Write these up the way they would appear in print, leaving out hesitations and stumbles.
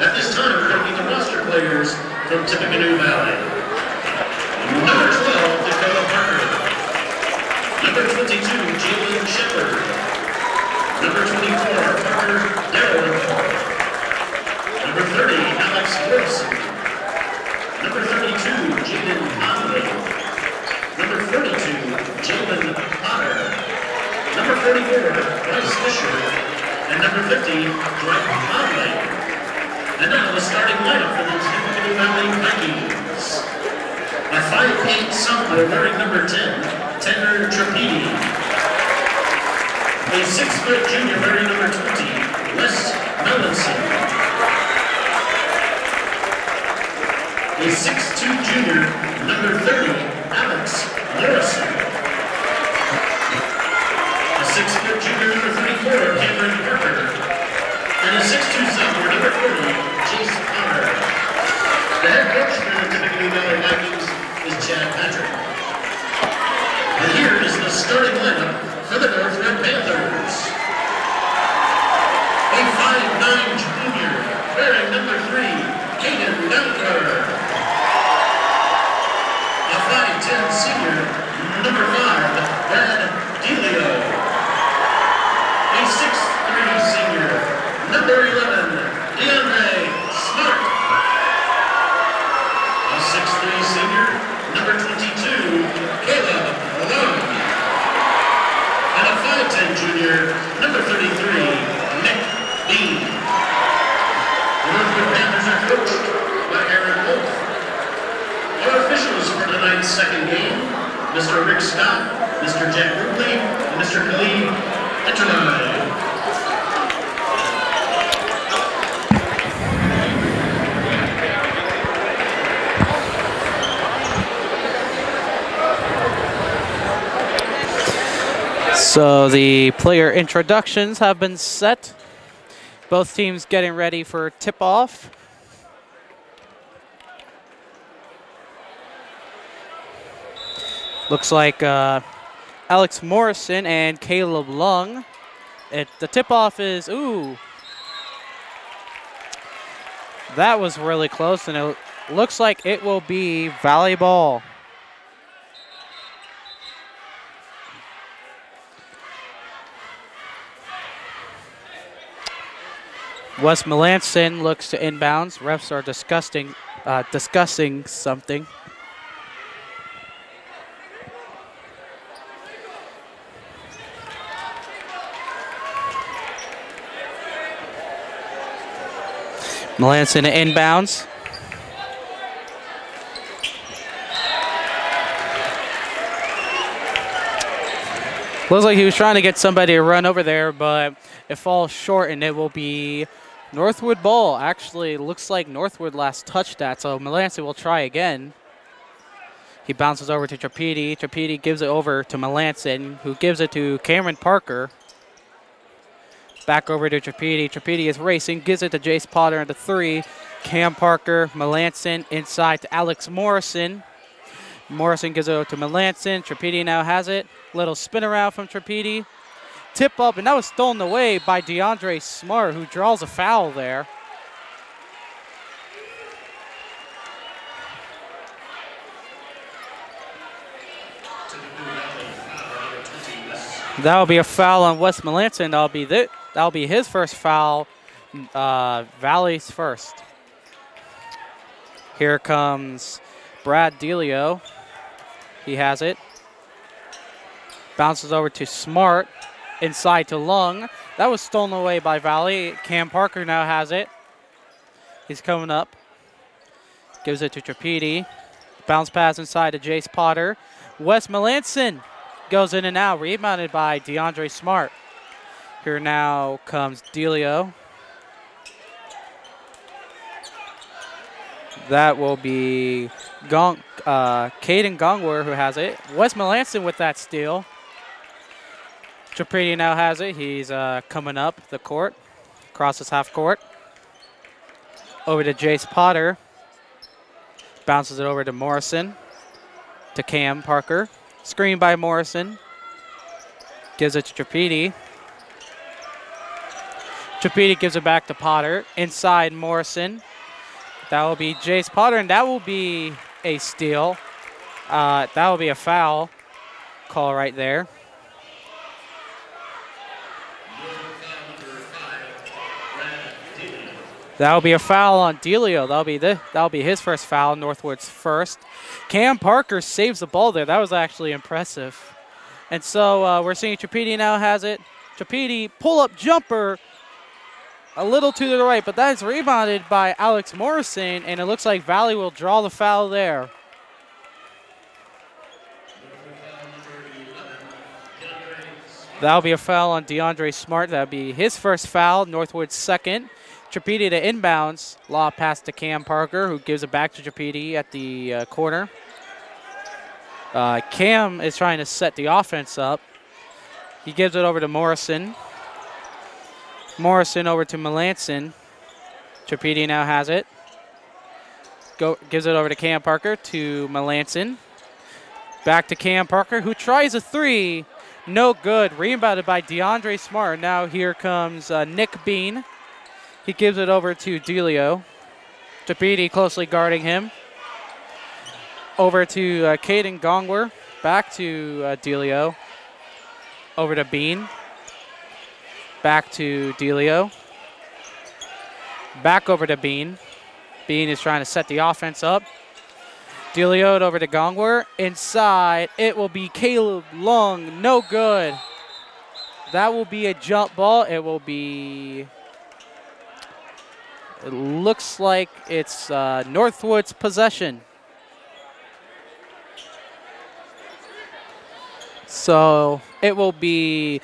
At this time, we're going to meet the roster players from Tippecanoe Valley. Number 12, Dakota Parker. Number 22, Jalen Shepard. Number 24, Parker Darrell. Number 30, Alex Wilson. Number 32, Jaden Conley. Number 42, Jalen Potter. Number 44, Bryce Fisher. And number 50, Dwight Conley. And now the starting lineup for the Tippecanoe Valley Vikings. A 5'8" sophomore wearing number 10, Tanner Trapedi. A 6' junior wearing number 20, Wes Melanson. A 6'2" junior, number 30, Alex Morrison. A 6' junior, number 34, Cameron Parker. And a 6'2" sophomore, number 40, Chase Potter. The head coach for the Tippecanoe Valley Vikings is Chad Patrick. And here is the starting lineup for the Northwood Panthers. A 5'9" junior, wearing number 3, Caden Dunker. A 5'10" senior, number 5, Brad Delio. A 6'3" senior, number 11, DeAndre Smart. A 6'3" senior, number 22, Caleb Malone. And a 5'10" junior, number 33, Nick Bean. The Northwood Panthers are coached by Aaron Wolf. Our officials for tonight's second game, Mr. Rick Scott, Mr. Jack Rubley, and Mr. Khalid Interline. So the player introductions have been set. Both teams getting ready for tip-off. Looks like Alex Morrison and Caleb Lung. The tip-off is, ooh. That was really close, and it looks like it will be Valley ball. Wes Melanson looks to inbounds. Refs are discussing something. Melanson inbounds. Looks like he was trying to get somebody to run over there, but it falls short, and it will be Northwood ball. Actually, looks like Northwood last touched that, so Melanson will try again. He bounces over to Trapedi. Trapedi gives it over to Melanson, who gives it to Cameron Parker. Back over to Trapedi. Trapedi is racing, gives it to Jace Potter into 3. Cam Parker, Melanson inside to Alex Morrison. Morrison gives it over to Melanson. Trapedi now has it. Little spin around from Trapedi. Tip up, and that was stolen away by DeAndre Smart, who draws a foul there. That will be a foul on Wes Melanson. That'll be his first foul. Valley's first. Here comes Brad Delio. He has it. Bounces over to Smart. Inside to Lung. That was stolen away by Valley. Cam Parker now has it. He's coming up. Gives it to Trapedi. Bounce pass inside to Jace Potter. Wes Melanson goes in and out. Rebounded by DeAndre Smart. Here now comes Delio. That will be Caden Gongwer who has it. Wes Melanson with that steal. Trapedi now has it. He's coming up the court, crosses half court. Over to Jace Potter. Bounces it over to Morrison. To Cam Parker. Screen by Morrison. Gives it to Trapedi. Trapedi gives it back to Potter. Inside Morrison. That will be Jace Potter, and that will be a steal. That will be a foul call right there. That'll be a foul on Delio. That'll be his first foul, Northwood's first. Cam Parker saves the ball there. That was actually impressive. And so we're seeing Trapedi now has it. Trapedi pull-up jumper a little to the right, but that is rebounded by Alex Morrison, and it looks like Valley will draw the foul there. That'll be a foul on DeAndre Smart. That'll be his first foul, Northwood's second. Trapedi to inbounds. Lob pass to Cam Parker, who gives it back to Trapedi at the corner. Cam is trying to set the offense up. He gives it over to Morrison. Morrison over to Melanson. Trapedi now has it. Gives it over to Cam Parker to Melanson. Back to Cam Parker, who tries a three. No good. Rebounded by DeAndre Smart. Now here comes Nick Bean. He gives it over to Delio. Trapedi closely guarding him. Over to Caden Gongwer. Back to Delio. Over to Bean. Back to Delio. Back over to Bean. Bean is trying to set the offense up. Delio over to Gongwer. Inside, it will be Caleb Long. No good. That will be a jump ball. It will be... It looks like it's Northwood's possession. So it will be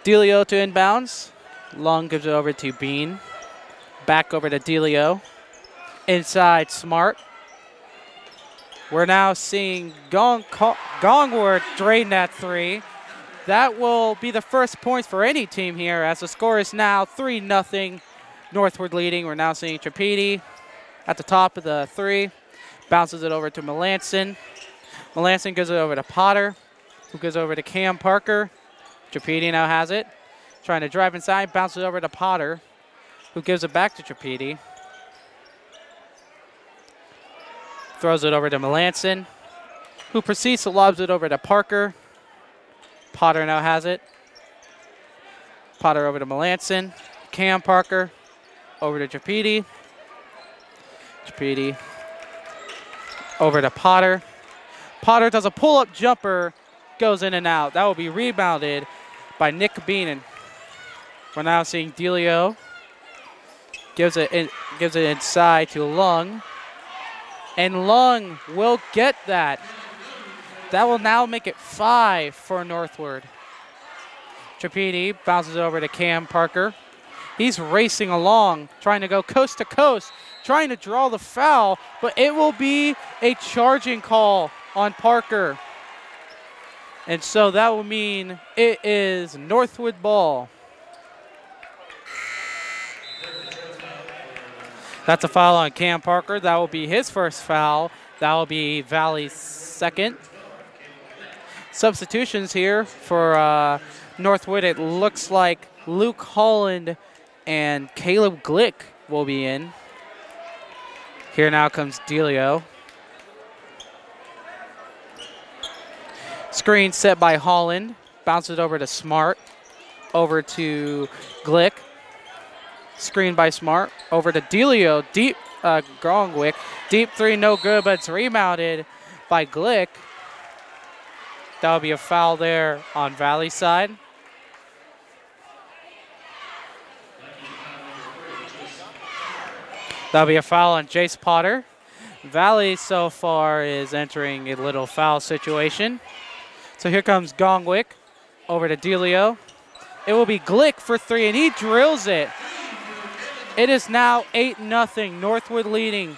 Delio to inbounds. Long gives it over to Bean. Back over to Delio. Inside Smart. We're now seeing Gongwer drain that three. That will be the first points for any team here as the score is now 3-0. Northwood leading. We're now seeing Trapedi at the top of the three. Bounces it over to Melanson. Melanson gives it over to Potter, who goes over to Cam Parker. Trapedi now has it. Trying to drive inside. Bounces it over to Potter, who gives it back to Trapedi. Throws it over to Melanson, who proceeds to lob it over to Parker. Potter now has it. Potter over to Melanson. Cam Parker over to Trapedi. Trapedi over to Potter. Potter does a pull-up jumper, goes in and out. That will be rebounded by Nick Beanon. We're now seeing Delio. Gives it inside to Lung. And Lung will get that. That will now make it 5 for Northwood. Trapedi bounces over to Cam Parker. He's racing along, trying to go coast to coast, trying to draw the foul, but it will be a charging call on Parker. And so that will mean it is Northwood ball. That's a foul on Cam Parker. That will be his first foul. That will be Valley's second. Substitutions here for Northwood. It looks like Luke Holland and Caleb Glick will be in. Here now comes Delio. Screen set by Holland. Bounces over to Smart. Over to Glick. Screen by Smart. Over to Delio. Deep Grongwick. Deep three, no good, but it's rebounded by Glick. That'll be a foul there on Valley side. That'll be a foul on Jace Potter. Valley so far is entering a little foul situation. So here comes Gongwick over to Delio. It will be Glick for three, and he drills it. It is now 8-0, Northwood leading.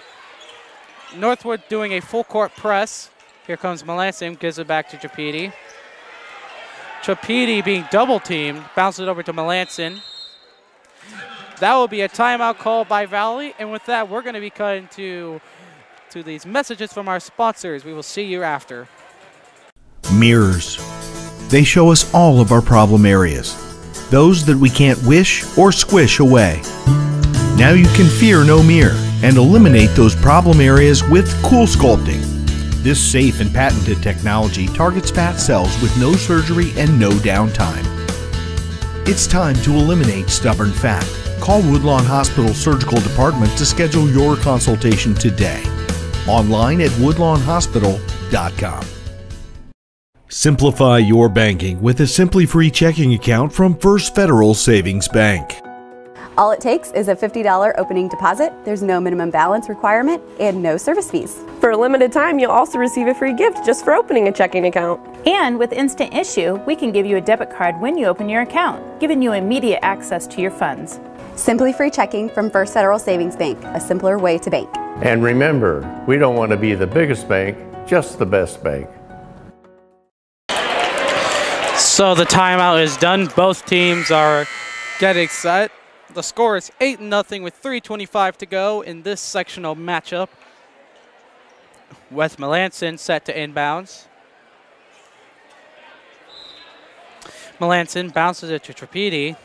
Northwood doing a full court press. Here comes Melanson, gives it back to Trapedi. Trapedi being double teamed, bounces it over to Melanson. That will be a timeout call by Valley, and with that, we're going to be cutting to these messages from our sponsors. We will see you after. Mirrors. They show us all of our problem areas. those that we can't wish or squish away. Now you can fear no mere and eliminate those problem areas with Cool Sculpting. This safe and patented technology targets fat cells with no surgery and no downtime. It's time to eliminate stubborn fat. Call Woodlawn Hospital Surgical Department to schedule your consultation today. Online at woodlawnhospital.com. Simplify your banking with a Simply Free checking account from First Federal Savings Bank. All it takes is a $50 opening deposit. There's no minimum balance requirement and no service fees. For a limited time, you'll also receive a free gift just for opening a checking account. And with Instant Issue, we can give you a debit card when you open your account, giving you immediate access to your funds. Simply Free checking from First Federal Savings Bank, a simpler way to bank. And remember, we don't want to be the biggest bank, just the best bank. So the timeout is done. Both teams are getting set. The score is 8-0 with 3:25 to go in this sectional matchup. Wes Melanson set to inbounds. Melanson bounces it to Trapedi.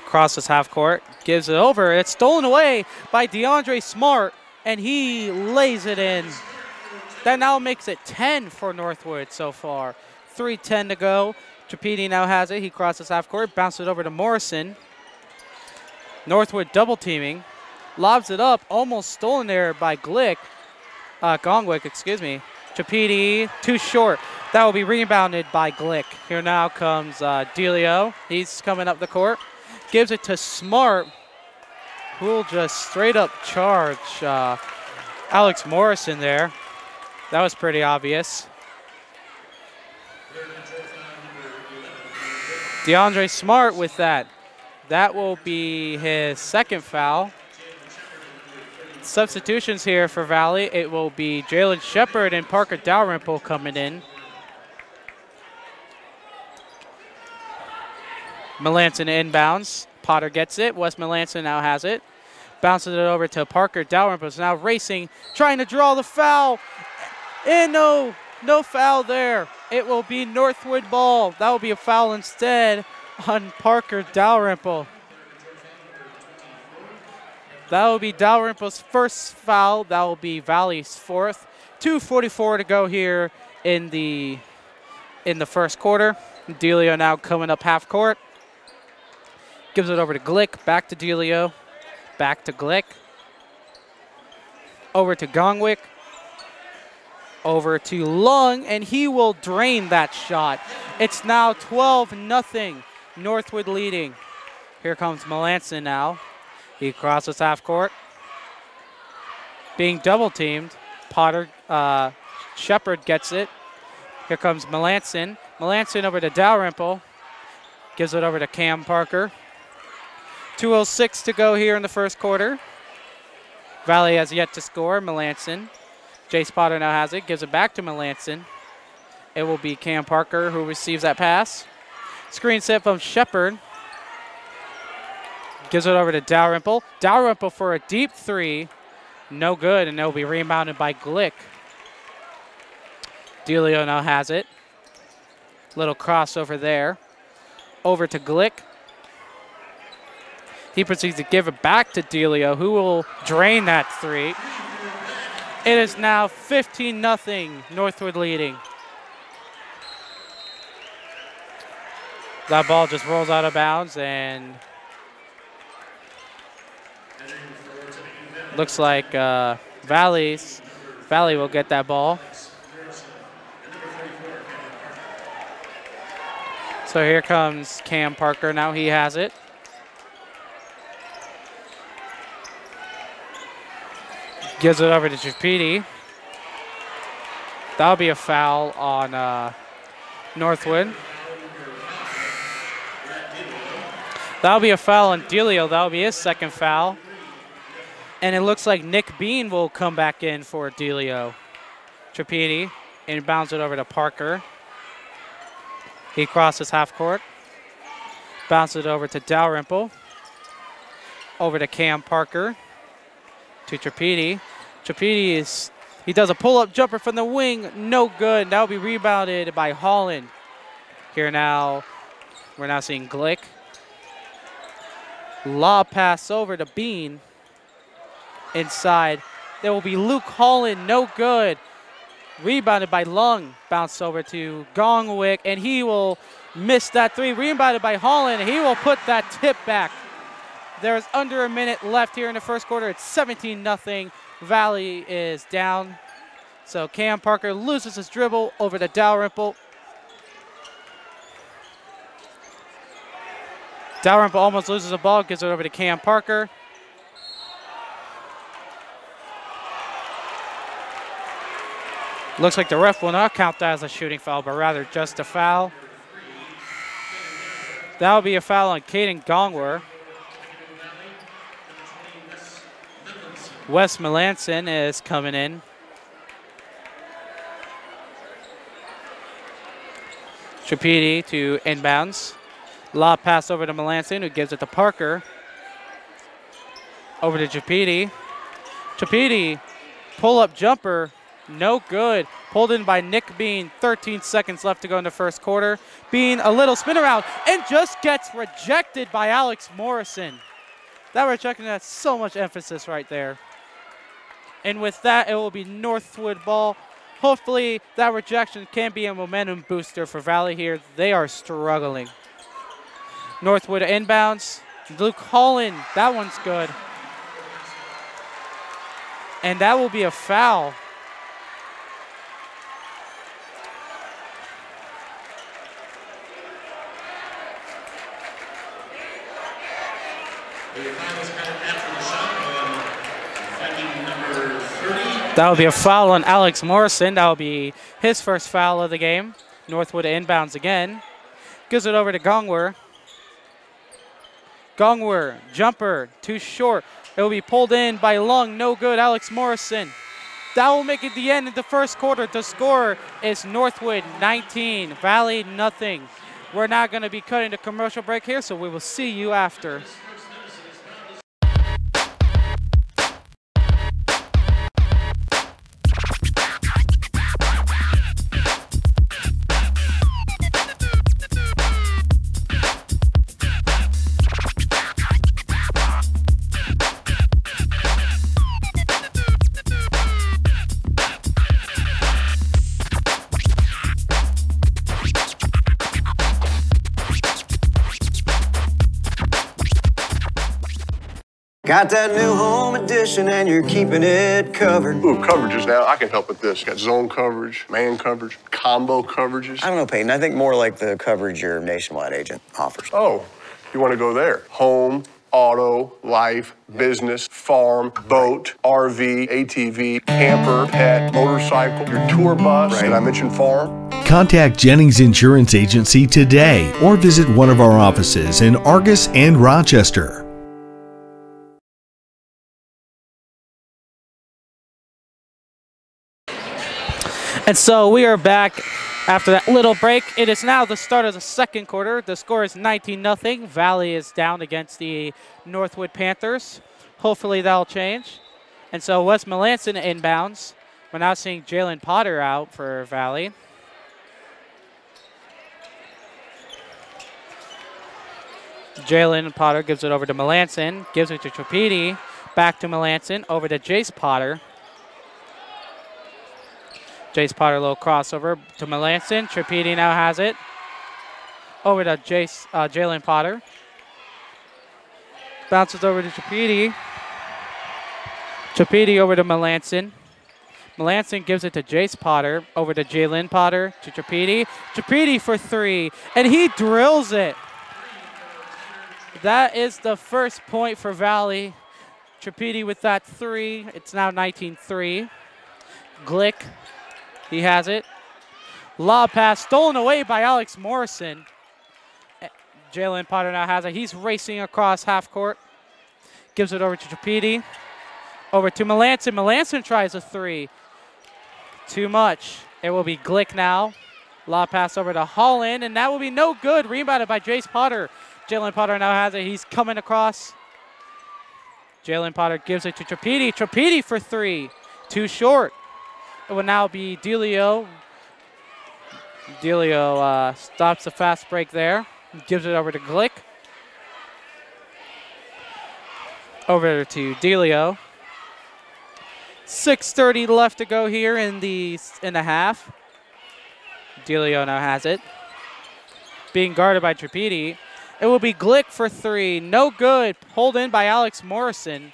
Crosses half court, gives it over. It's stolen away by DeAndre Smart, and he lays it in. That now makes it 10 for Northwood so far. 3:10 to go. Trapedi now has it. He crosses half court, bounces it over to Morrison. Northwood double teaming. Lobs it up, almost stolen there by Gongwick, excuse me. Trapedi, too short. That will be rebounded by Glick. Here now comes Delio. He's coming up the court. Gives it to Smart, who will just straight up charge Alex Morrison there. That was pretty obvious. DeAndre Smart with that. That will be his second foul. Substitutions here for Valley. It will be Jalen Shepard and Parker Dalrymple coming in. Melanson inbounds. Potter gets it. Wes Melanson now has it. Bounces it over to Parker Dalrymple. Is now racing, trying to draw the foul. And no foul there. It will be Northwood ball. That will be a foul instead on Parker Dalrymple. That will be Dalrymple's first foul. That will be Valley's fourth. 2:44 to go here in the first quarter. Delio now coming up half court. Gives it over to Glick. Back to Delio. Back to Glick. Over to Gongwick. Over to Lung, and he will drain that shot. It's now 12-0. Northwood leading. Here comes Melanson now. He crosses half court. Being double teamed. Shepard gets it. Here comes Melanson. Melanson over to Dalrymple. Gives it over to Cam Parker. 2:06 to go here in the first quarter. Valley has yet to score. Melanson. Jace Potter now has it. Gives it back to Melanson. It will be Cam Parker who receives that pass. Screen set from Shepard. Gives it over to Dalrymple. Dalrymple for a deep three. No good, and it will be rebounded by Glick. Delio now has it. Little crossover there. Over to Glick. He proceeds to give it back to Delio, who will drain that three. It is now 15-0, Northwood leading. That ball just rolls out of bounds, and looks like Valley will get that ball. So here comes Cam Parker. Now he has it. Gives it over to Trapedi. That'll be a foul on Northwood. That'll be a foul on Delio. That'll be his second foul. And it looks like Nick Bean will come back in for Delio. Trapedi and bounce it over to Parker. He crosses half court. Bounces it over to Dalrymple. Over to Cam Parker. To Trapedi. Trapedi he does a pull-up jumper from the wing. No good. That'll be rebounded by Holland. Here now We're now seeing Glick. Lob pass over to Bean. Inside. There will be Luke Holland, no good. Rebounded by Lung. Bounce over to Gongwick, and he will miss that three. Rebounded by Holland. He will put that tip back. There's under a minute left here in the first quarter. It's 17-0. Valley is down. So Cam Parker loses his dribble over to Dalrymple. Dalrymple almost loses the ball, gives it over to Cam Parker. Looks like the ref will not count that as a shooting foul, but rather just a foul. That will be a foul on Caden Gongwer. Wes Melanson is coming in. Trapedi to inbounds. Lob pass over to Melanson, who gives it to Parker. Over to Trapedi. Trapedi, pull-up jumper, no good. Pulled in by Nick Bean. 13 seconds left to go in the first quarter. Bean, a little spin around, and just gets rejected by Alex Morrison. That rejection has so much emphasis right there. And with that, it will be Northwood ball. Hopefully, that rejection can be a momentum booster for Valley here. They are struggling. Northwood inbounds. Luke Holland, that one's good. And that will be a foul. That will be a foul on Alex Morrison. That will be his first foul of the game. Northwood inbounds again. Gives it over to Gongwer. Gongwer, jumper, too short. It will be pulled in by Lung, no good. Alex Morrison. That will make it the end of the first quarter. The score is Northwood 19, Valley nothing. We're not going to be cutting the commercial break here, so we will see you after. Got that new home edition and you're keeping it covered. Ooh, coverages now. I can help with this. Got zone coverage, man coverage, combo coverages. I don't know, Peyton. I think more like the coverage your Nationwide agent offers. Oh, you want to go there? Home, auto, life, business, farm, boat, RV, ATV, camper, pet, motorcycle, your tour bus. Right. Did I mention farm? Contact Jennings Insurance Agency today or visit one of our offices in Argus and Rochester. And so we are back after that little break. It is now the start of the second quarter. The score is 19-0. Valley is down against the Northwood Panthers. Hopefully that'll change. And so Wes Melanson inbounds. We're now seeing Jalen Potter out for Valley. Jalen Potter gives it over to Melanson. Gives it to Trapedi. Back to Melanson. Over to Jace Potter. Jace Potter, a little crossover to Melanson. Trapedi now has it. Over to Jalen Potter. Bounces over to Trapedi. Trapedi over to Melanson. Melanson gives it to Jace Potter. Over to Jalen Potter. To Trapedi. Trapedi for three. And he drills it. That is the first point for Valley. Trapedi with that three. It's now 19-3. Glick. He has it. Lob pass stolen away by Alex Morrison. Jalen Potter now has it. He's racing across half court. Gives it over to Trapedi. Over to Melanson. Melanson tries a three. Too much. It will be Glick now. Lob pass over to Holland, and that will be no good. Rebounded by Jace Potter. Jalen Potter now has it. He's coming across. Jalen Potter gives it to Trapedi. Trapedi for three. Too short. It will now be Delio. Delio stops the fast break there. Gives it over to Glick. Over to Delio. 6:30 left to go here in the half. Delio now has it. Being guarded by Tripedi. It will be Glick for 3. No good. Pulled in by Alex Morrison.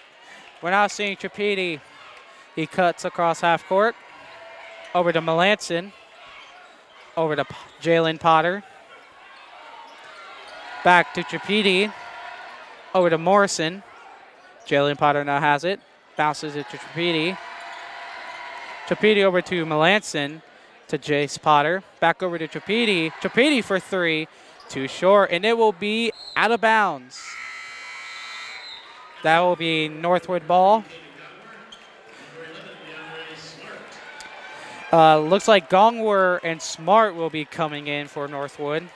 We're now seeing Tripedi. He cuts across half court. Over to Melanson. Over to Jalen Potter. Back to Tripedi. Over to Morrison. Jalen Potter now has it. Bounces it to Tripedi. Tripedi over to Melanson. To Jace Potter. Back over to Tripedi. Tripedi for 3. Too short. And it will be out of bounds. That will be Northwood ball. Looks like Gongwer and Smart will be coming in for Northwood.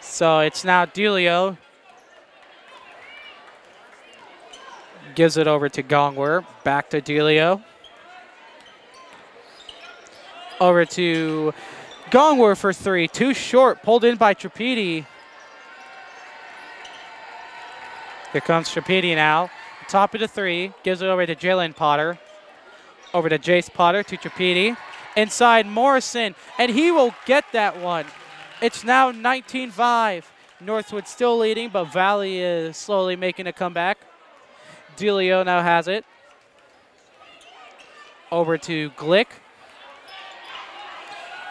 So it's now Delio. Gives it over to Gongwer. Back to Delio. Over to Gongwer for 3. Too short. Pulled in by Tripedi. Here comes Tripedi now. Top of the 3. Gives it over to Jalen Potter. Over to Jace Potter to Tripedi. Inside Morrison. And he will get that one. It's now 19-5. Northwood still leading, but Valley is slowly making a comeback. Delio now has it. Over to Glick.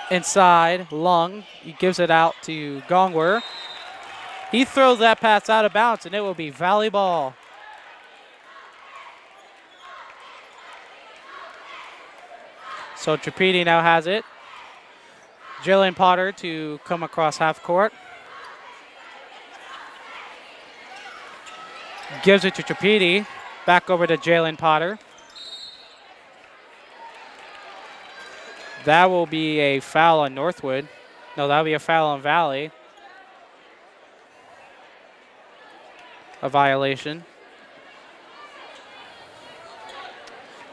Inside, Lung. He gives it out to Gongwer. He throws that pass out of bounds, and it will be Valley ball. So Tripedi now has it. Jalen Potter to come across half court. Gives it to Tripedi. Back over to Jalen Potter. That will be a foul on Northwood. No, that will be a foul on Valley. A violation.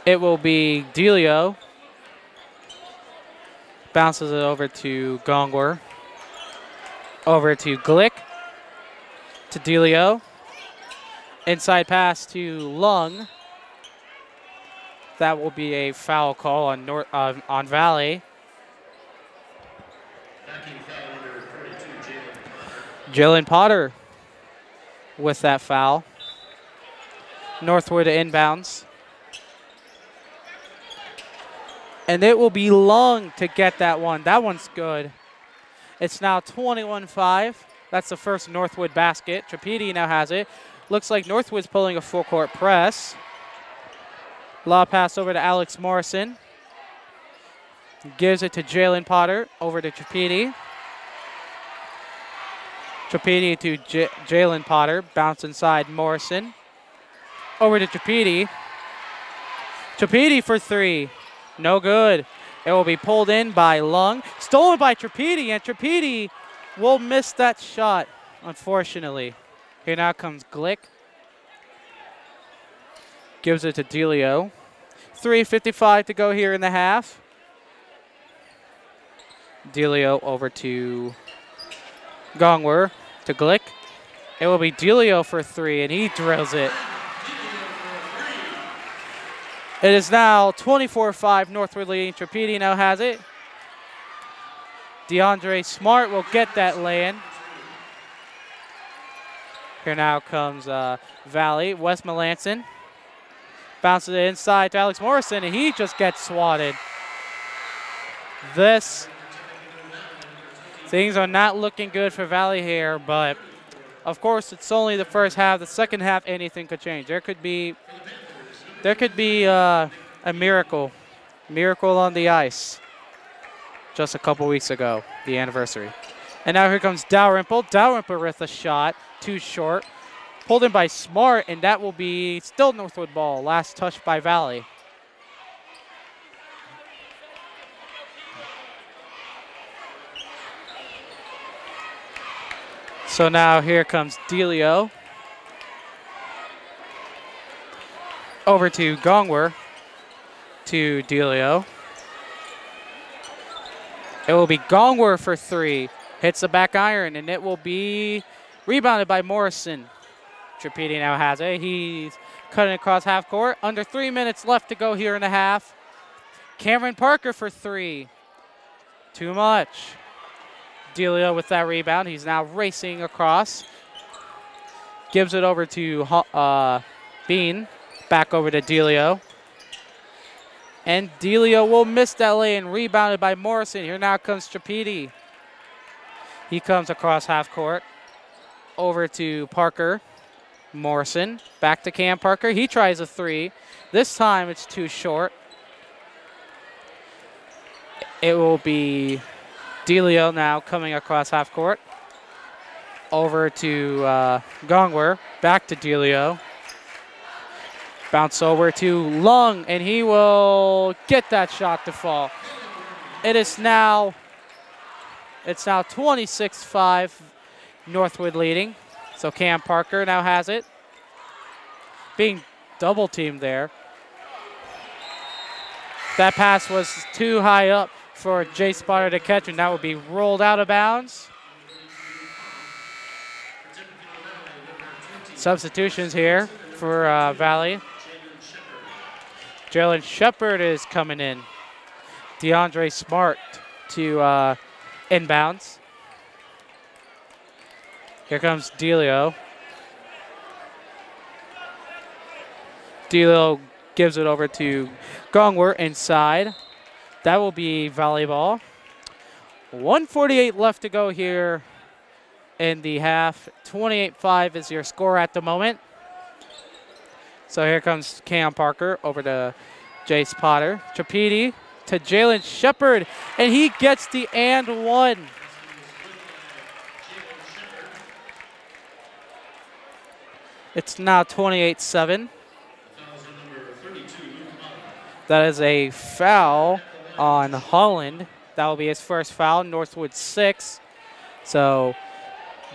It will be Delio. Bounces it over to Gongwer. Over to Glick. To Delio. Inside pass to Lung. That will be a foul call on Valley. Jalen Potter with that foul. Northwood inbounds. And it will be Lung to get that one. That one's good. It's now 21-5. That's the first Northwood basket. Tripedi now has it. Looks like Northwood's pulling a full court press. Lob pass over to Alex Morrison. Gives it to Jalen Potter. Over to Tripedi. Tripedi to Jalen Potter. Bounce inside Morrison. Over to Tripedi. Tripedi for 3. No good. It will be pulled in by Lung. Stolen by Tripedi, and Tripedi will miss that shot, unfortunately. Here now comes Glick. Gives it to Delio. 3:55 to go here in the half. Delio over to Gongwer to Glick. It will be Delio for 3, and he drills it. It is now 24-5 Northwood leading. Tripedi now has it. DeAndre Smart will get that lay-in. Here now comes Valley. Wes Melanson bounces it inside to Alex Morrison, and he just gets swatted. Things are not looking good for Valley here, but of course it's only the first half. The second half, anything could change. There could be a miracle on the ice just a couple weeks ago, the anniversary. And now here comes Dalrymple. Dalrymple with a shot, too short. Pulled in by Smart, and that will be still Northwood ball. Last touch by Valley. So now here comes Delio. Over to Gongwer, to Delio. It will be Gongwer for 3. Hits the back iron, and it will be rebounded by Morrison. Tripedi now has it. He's cutting across half court. Under 3 minutes left to go here in the half. Cameron Parker for three. Too much. Delio with that rebound. He's now racing across. Gives it over to Bean. Back over to Delio. And Delio will miss that lane. Rebounded by Morrison. Here now comes Tripedi. He comes across half court. Over to Parker. Morrison. Back to Cam Parker. He tries a three. This time it's too short. It will be Delio now coming across half court. Over to Gongwer. Back to Delio. Bounce over to Lung, and he will get that shot to fall. It's now 26-5, Northwood leading. So Cam Parker now has it. Being double teamed there. That pass was too high up for Jay Spotter to catch, and that would be rolled out of bounds. Substitutions here for Valley. Jalen Shepard is coming in. DeAndre Smart to inbounds. Here comes Delio. Delio gives it over to Gongwer inside. That will be volleyball. 1:48 left to go here in the half. 28-5 is your score at the moment. So here comes Cam Parker over to Jace Potter. Tripedi to Jalen Shepard, and he gets the and one. It's now 28-7. That is a foul on Holland. That will be his first foul. Northwood 6. So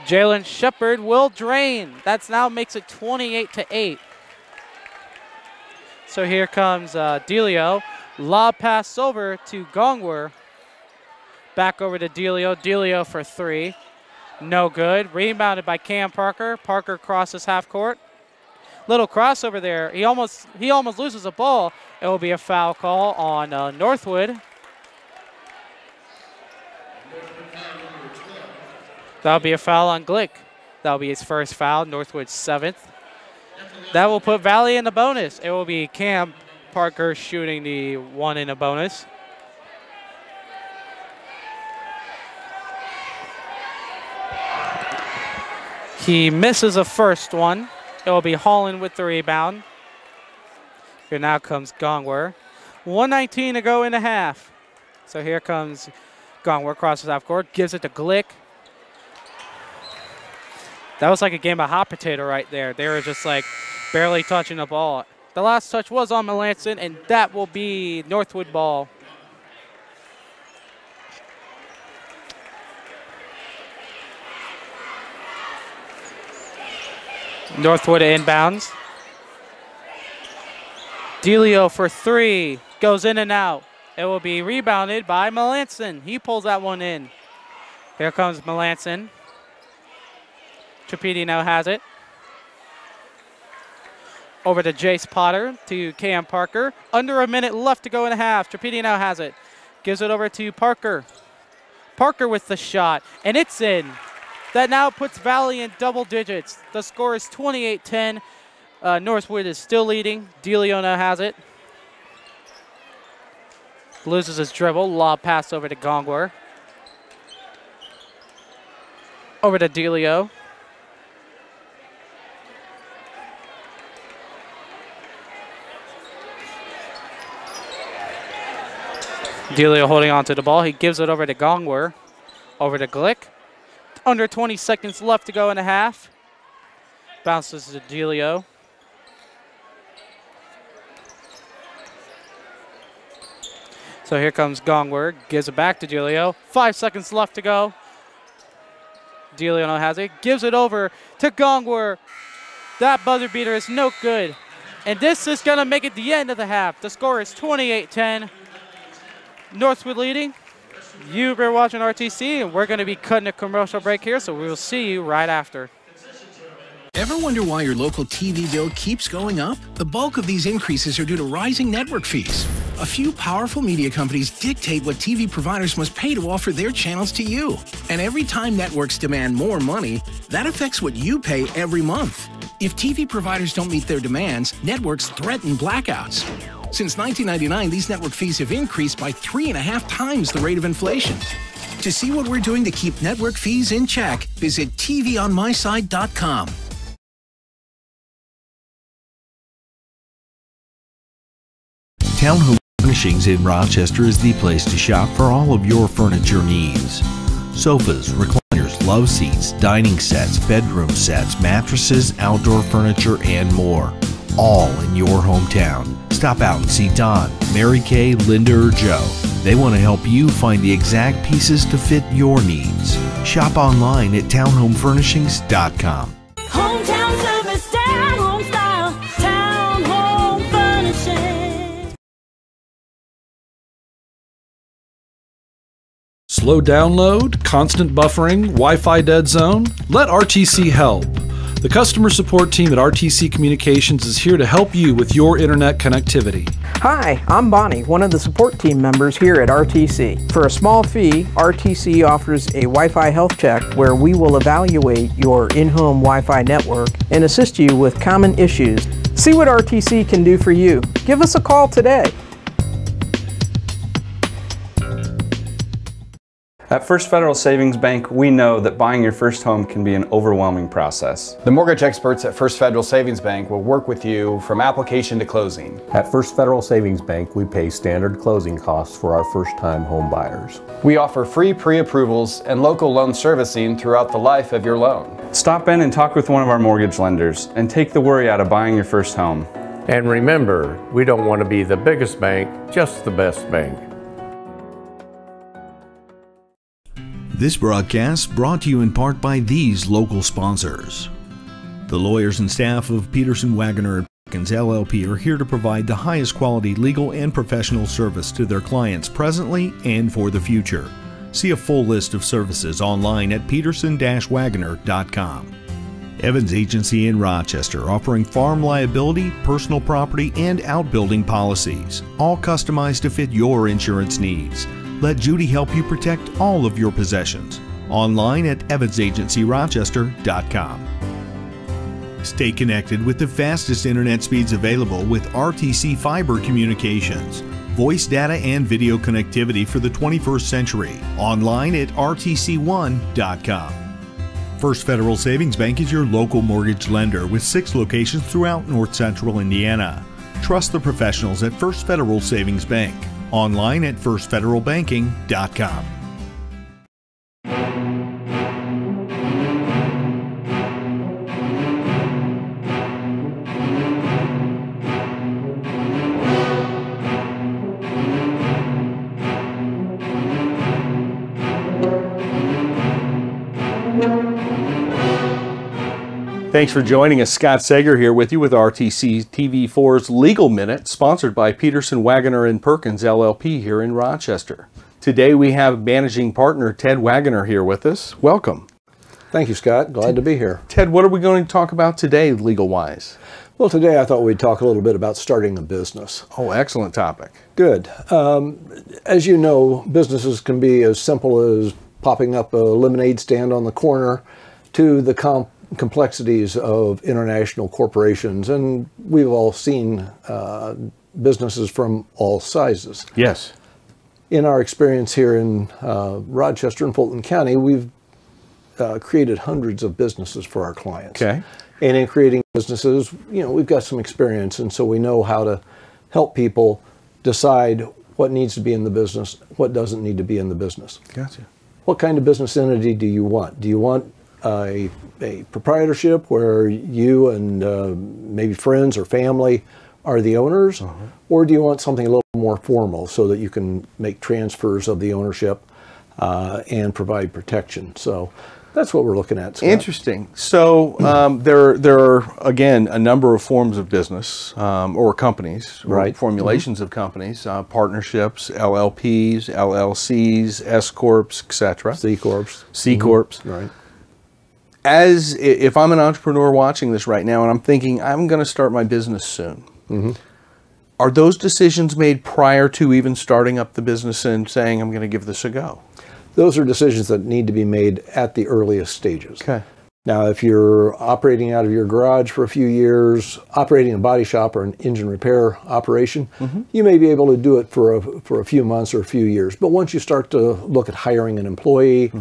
Jalen Shepard will drain. That now makes it 28-8. So here comes Delio. Lob pass over to Gongwer. Back over to Delio. Delio for three. No good. Rebounded by Cam Parker. Parker crosses half court. Little crossover there. He almost loses a ball. It will be a foul call on Northwood. That'll be a foul on Glick. That'll be his first foul. Northwood's 7th. That will put Valley in the bonus. It will be Cam Parker shooting the one in a bonus. He misses a first one. It will be Holland with the rebound. Here now comes Gongwer. 1:19 to go in the half. So here comes Gongwer, crosses half court, gives it to Glick. That was like a game of hot potato right there. They were just like barely touching the ball. The last touch was on Melanson, and that will be Northwood ball. Northwood inbounds. Delio for three. Goes in and out. It will be rebounded by Melanson. He pulls that one in. Here comes Melanson. Tripedi now has it. Over to Jace Potter to Cam Parker. Under a minute left to go in the half. Tripedi now has it. Gives it over to Parker. Parker with the shot, and it's in. That now puts Valley in double digits. The score is 28-10. Northwood is still leading. Delio now has it. Loses his dribble. Lob pass over to Gongwer. Over to Delio. Delio holding on to the ball. He gives it over to Gongwer. Over to Glick. Under 20 seconds left to go in the half. Bounces to Delio. So here comes Gongwer. Gives it back to Delio. 5 seconds left to go. Delio now has it. Gives it over to Gongwer. That buzzer beater is no good. And this is going to make it the end of the half. The score is 28-10. Northwood leading. You've been watching RTC, and we're going to be cutting a commercial break here, so we will see you right after. Ever wonder why your local TV bill keeps going up? The bulk of these increases are due to rising network fees. A few powerful media companies dictate what TV providers must pay to offer their channels to you. And every time networks demand more money, that affects what you pay every month. If TV providers don't meet their demands, networks threaten blackouts. Since 1999, these network fees have increased by 3.5 times the rate of inflation. To see what we're doing to keep network fees in check, visit tvonmyside.com. Townhome Furnishings in Rochester is the place to shop for all of your furniture needs. Sofas, recliners, love seats, dining sets, bedroom sets, mattresses, outdoor furniture, and more. All in your hometown. Stop out and see Don, Mary Kay, Linda, or Joe. They want to help you find the exact pieces to fit your needs. Shop online at townhomefurnishings.com. Hometown service, down home style, Town Home Furnishings. Slow download, constant buffering, Wi-Fi dead zone? Let RTC help. The customer support team at RTC Communications is here to help you with your internet connectivity. Hi, I'm Bonnie, one of the support team members here at RTC. For a small fee, RTC offers a Wi-Fi health check where we will evaluate your in-home Wi-Fi network and assist you with common issues. See what RTC can do for you. Give us a call today. At First Federal Savings Bank, we know that buying your first home can be an overwhelming process. The mortgage experts at First Federal Savings Bank will work with you from application to closing. At First Federal Savings Bank, we pay standard closing costs for our first-time home buyers. We offer free pre-approvals and local loan servicing throughout the life of your loan. Stop in and talk with one of our mortgage lenders and take the worry out of buying your first home. And remember, we don't want to be the biggest bank, just the best bank. This broadcast brought to you in part by these local sponsors. The lawyers and staff of Peterson, Wagoner & Perkins LLP are here to provide the highest quality legal and professional service to their clients presently and for the future. See a full list of services online at peterson-wagoner.com. Evans Agency in Rochester, offering farm liability, personal property, and outbuilding policies, all customized to fit your insurance needs. Let Judy help you protect all of your possessions. Online at evansagencyrochester.com. Stay connected with the fastest internet speeds available with RTC Fiber Communications. Voice data and video connectivity for the 21st century. Online at rtc1.com. First Federal Savings Bank is your local mortgage lender with 6 locations throughout North Central Indiana. Trust the professionals at First Federal Savings Bank. Online at firstfederalbanking.com. Thanks for joining us. Scott Sager here with you with RTC TV4's Legal Minute, sponsored by Peterson, Wagoner & Perkins LLP here in Rochester. Today we have managing partner Ted Wagoner here with us. Welcome. Thank you, Scott. Glad to be here. Ted, what are we going to talk about today, legal-wise? Well, today I thought we'd talk a little bit about starting a business. Oh, excellent topic. Good. As you know, businesses can be as simple as popping up a lemonade stand on the corner to the complexities of international corporations, and we've all seen businesses from all sizes. Yes. In our experience here in Rochester and Fulton County, we've created hundreds of businesses for our clients. Okay. And in creating businesses, we've got some experience, and so we know how to help people decide what needs to be in the business, what doesn't need to be in the business. Gotcha. What kind of business entity do you want? Do you want a proprietorship where you and maybe friends or family are the owners, or do you want something a little more formal so that you can make transfers of the ownership and provide protection? So That's what we're looking at, Scott. Interesting. So there are, again, a number of forms of business or companies, or right. formulations of companies, partnerships, LLPs, LLCs, S Corps, etc. C Corps. C Corps. Right. As if I'm an entrepreneur watching this right now and I'm thinking, I'm going to start my business soon, are those decisions made prior to even starting up the business and saying, I'm going to give this a go? Those are decisions that need to be made at the earliest stages. Okay. Now, if you're operating out of your garage for a few years, operating a body shop or an engine repair operation, you may be able to do it for a few months or a few years. But once you start to look at hiring an employee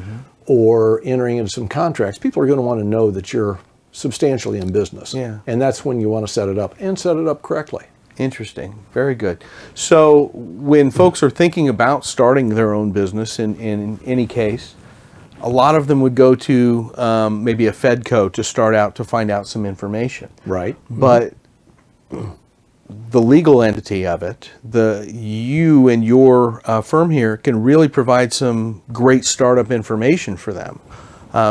or entering into some contracts, people are going to want to know that you're substantially in business. Yeah. And that's when you want to set it up, and set it up correctly. Interesting. Very good. So when folks are thinking about starting their own business in any case, a lot of them would go to maybe a Fedco to start out to find out some information. Right. But the legal entity of it, you and your firm here can really provide some great startup information for them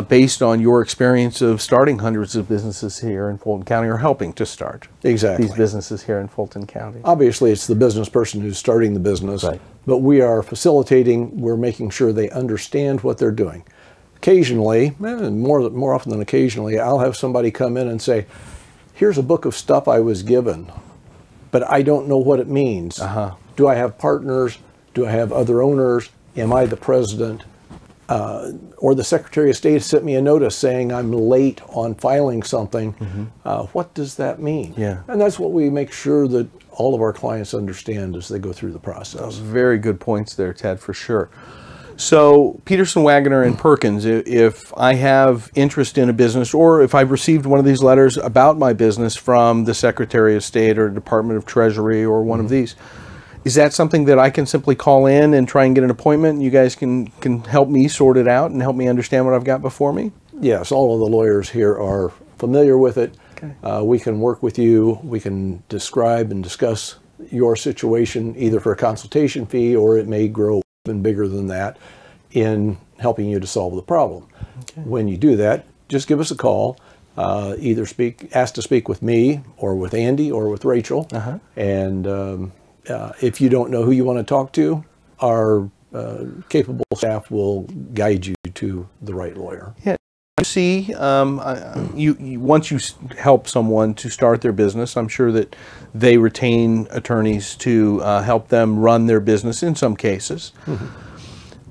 based on your experience of starting hundreds of businesses here in Fulton County, or helping to start these businesses here in Fulton County. Obviously, it's the business person who's starting the business, but we are facilitating, we're making sure they understand what they're doing. Occasionally, more often than occasionally, I'll have somebody come in and say, here's a book of stuff I was given, but I don't know what it means. Do I have partners? Do I have other owners? Am I the president? Or the Secretary of State sent me a notice saying I'm late on filing something. What does that mean? Yeah. And that's what we make sure that all of our clients understand as they go through the process. Very good points there, Ted, for sure. So Peterson, Wagoner, and Perkins, if I have interest in a business, or if I've received one of these letters about my business from the Secretary of State or Department of Treasury or one of these, is that something that I can simply call in and try and get an appointment, and you guys can help me sort it out and help me understand what I've got before me? Yes, all of the lawyers here are familiar with it. Okay. We can work with you. We can describe and discuss your situation, either for a consultation fee, or it may grow even bigger than that in helping you to solve the problem. Okay. When you do that, just give us a call. Either ask to speak with me or with Andy or with Rachel. And if you don't know who you want to talk to, our capable staff will guide you to the right lawyer. Yeah. You see, once you help someone to start their business, I'm sure that they retain attorneys to help them run their business in some cases.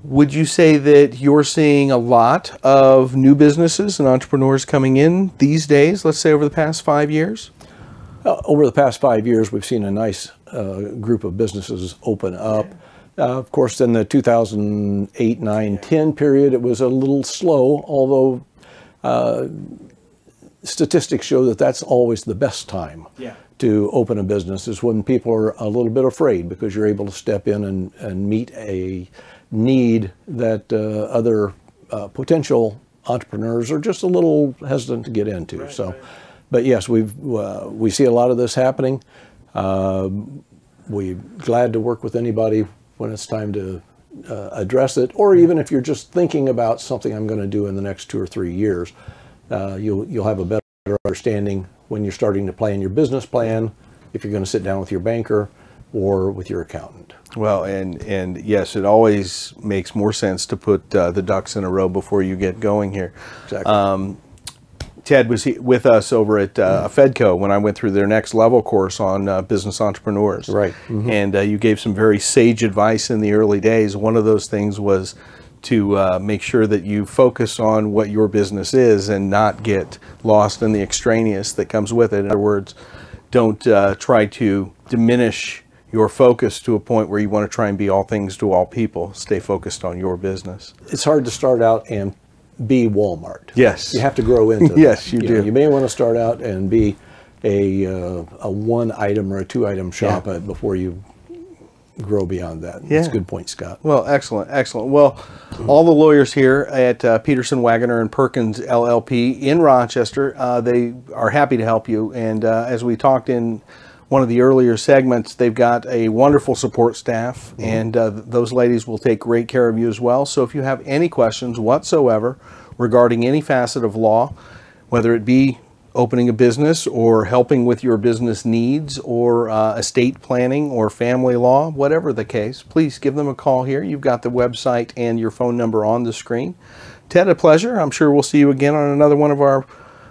Would you say that you're seeing a lot of new businesses and entrepreneurs coming in these days, let's say over the past 5 years? Over the past 5 years, we've seen a nice group of businesses open up. Of course, in the 2008, 9, 10 period, it was a little slow, although statistics show that that's always the best time to open a business, is when people are a little bit afraid, because you're able to step in and meet a need that other potential entrepreneurs are just a little hesitant to get into. But yes, we see a lot of this happening. We're glad to work with anybody when it's time to address it, or even if you're just thinking about something I'm going to do in the next 2 or 3 years, you'll have a better understanding when you're starting to plan your business plan, if you're going to sit down with your banker or with your accountant. Well, and yes, it always makes more sense to put the ducks in a row before you get going here. Exactly. Ted was with us over at Fedco when I went through their next level course on business entrepreneurs. Right. And you gave some very sage advice in the early days. One of those things was to make sure that you focus on what your business is and not get lost in the extraneous that comes with it. In other words, don't try to diminish your focus to a point where you want to try and be all things to all people. Stay focused on your business. It's hard to start out and be Walmart. Yes. You have to grow into yes, that. you do. You may want to start out and be a one item or a 2 item shop before you grow beyond that. That's a good point, Scott. Well, excellent, excellent. Well, all the lawyers here at Peterson, Wagoner, and Perkins LLP in Rochester, they are happy to help you. And as we talked in one of the earlier segments, they've got a wonderful support staff, and those ladies will take great care of you as well. So if you have any questions whatsoever regarding any facet of law, whether it be opening a business or helping with your business needs or estate planning or family law, whatever the case, please give them a call here. You've got the website and your phone number on the screen. Ted, a pleasure. I'm sure we'll see you again on another one of our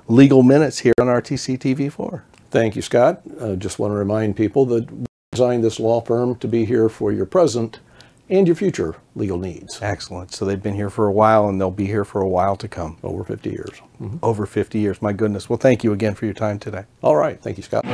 legal minutes here on RTC TV4. Thank you, Scott. Just want to remind people that we designed this law firm to be here for your present and your future legal needs. Excellent. So they've been here for a while and they'll be here for a while to come. Over 50 years. Mm-hmm. Over 50 years. My goodness. Well, thank you again for your time today. All right. Thank you, Scott.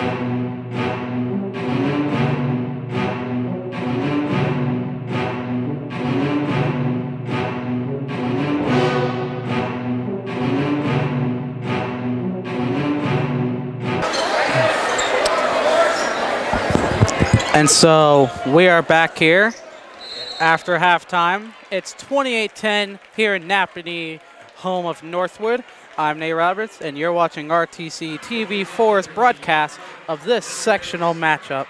And so we are back here after halftime. It's 28-10 here in Napanee, home of Northwood. I'm Nate Roberts, and you're watching RTC TV4's broadcast of this sectional matchup.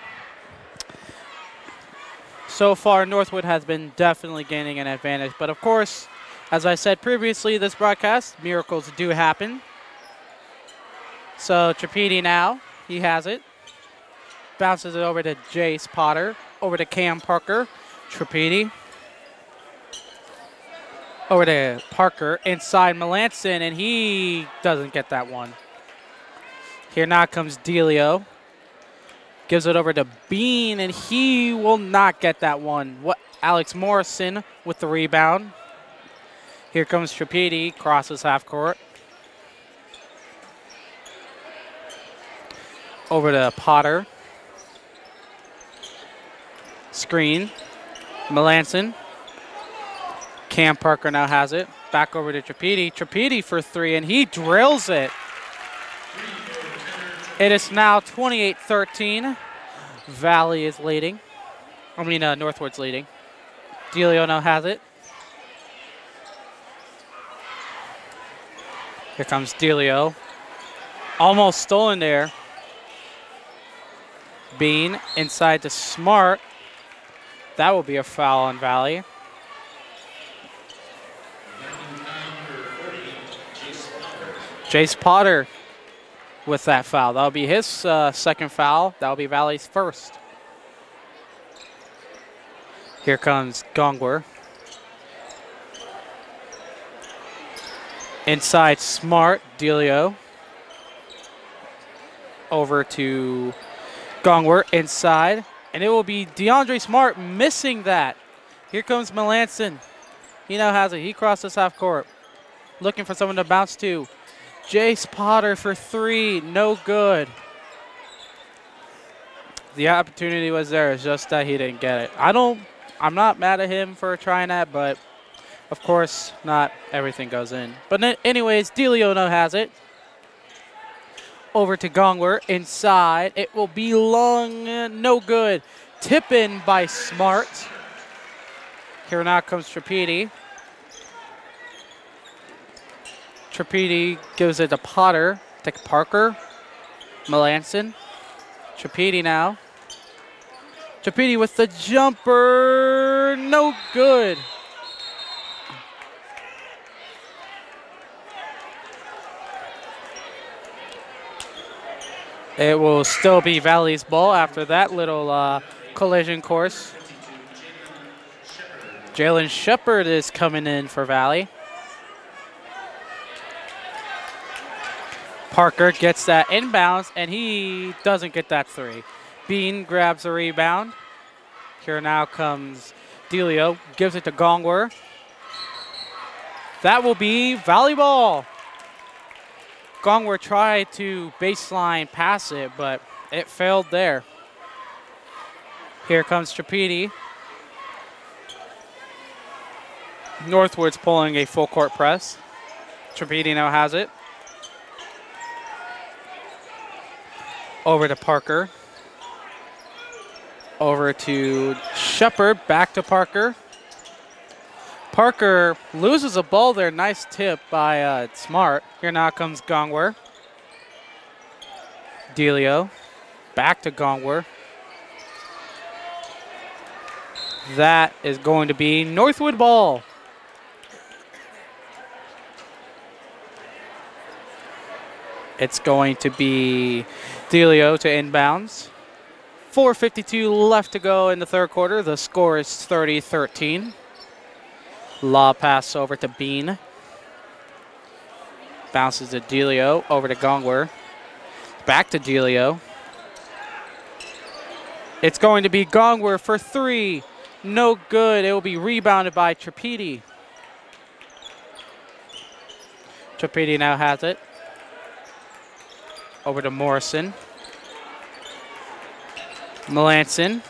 So far, Northwood has been definitely gaining an advantage. But of course, as I said previously, this broadcast, miracles do happen. So Trapedi now, he has it. Bounces it over to Jace Potter, over to Cam Parker, Trapedi. Over to Parker, inside Melanson, and he doesn't get that one. Here now comes Delio. Gives it over to Bean, and he will not get that one. What? Alex Morrison with the rebound. Here comes Trapedi, crosses half court. Over to Potter. Screen. Melanson. Cam Parker now has it. Back over to Trapedi. Trapedi for three, and he drills it. It is now 28-13. Valley is leading. Northwood's leading. Delio now has it. Here comes Delio. Almost stolen there. Bean inside to Smart. That will be a foul on Valley. Jace Potter with that foul. That'll be his second foul. That'll be Valley's first. Here comes Gongwer. Inside Smart, Delio. Over to Gongwer inside. And it will be DeAndre Smart missing that. Here comes Melanson. He now has it. He crosses half court. Looking for someone to bounce to. Jace Potter for three. No good. The opportunity was there. It's just that he didn't get it. I'm not mad at him for trying that, but of course not everything goes in. But anyways, Delio now has it. Over to Gongwer inside. It will be long. No good. Tip in by Smart. Here now comes Trapedi. Trapedi gives it to Potter. To Parker. Melanson. Trapedi now. Trapedi with the jumper. No good. It will still be Valley's ball after that little collision course. Jalen Shepard is coming in for Valley. Parker gets that inbounds, and he doesn't get that three. Bean grabs a rebound. Here now comes Delio, gives it to Gongwer. That will be Valley ball. Gongwer tried to baseline pass it, but it failed there. Here comes Trapedi. Northwood's pulling a full court press. Trapedi now has it. Over to Parker. Over to Shepard, back to Parker. Parker loses a ball there. Nice tip by Smart. Here now comes Gongwer. Delio, back to Gongwer. That is going to be Northwood ball. It's going to be Delio to inbounds. 4:52 left to go in the third quarter. The score is 30-13. Lob pass over to Bean. Bounces to Delio, over to Gongwer. Back to Delio. It's going to be Gongwer for three. No good. It will be rebounded by Tripedi. Tripedi now has it. Over to Morrison. Melanson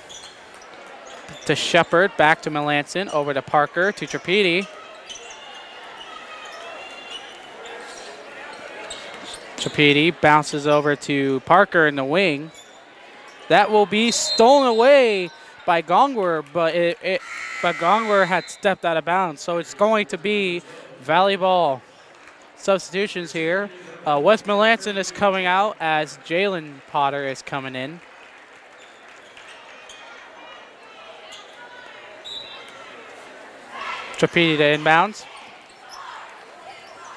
to Shepard, back to Melanson, over to Parker, to Tripedi. Tripedi bounces over to Parker in the wing. That will be stolen away by Gongwer, but Gongwer had stepped out of bounds, so it's going to be Valley ball. Substitutions here. Wes Melanson is coming out as Jalen Potter is coming in. Tripedi to inbounds.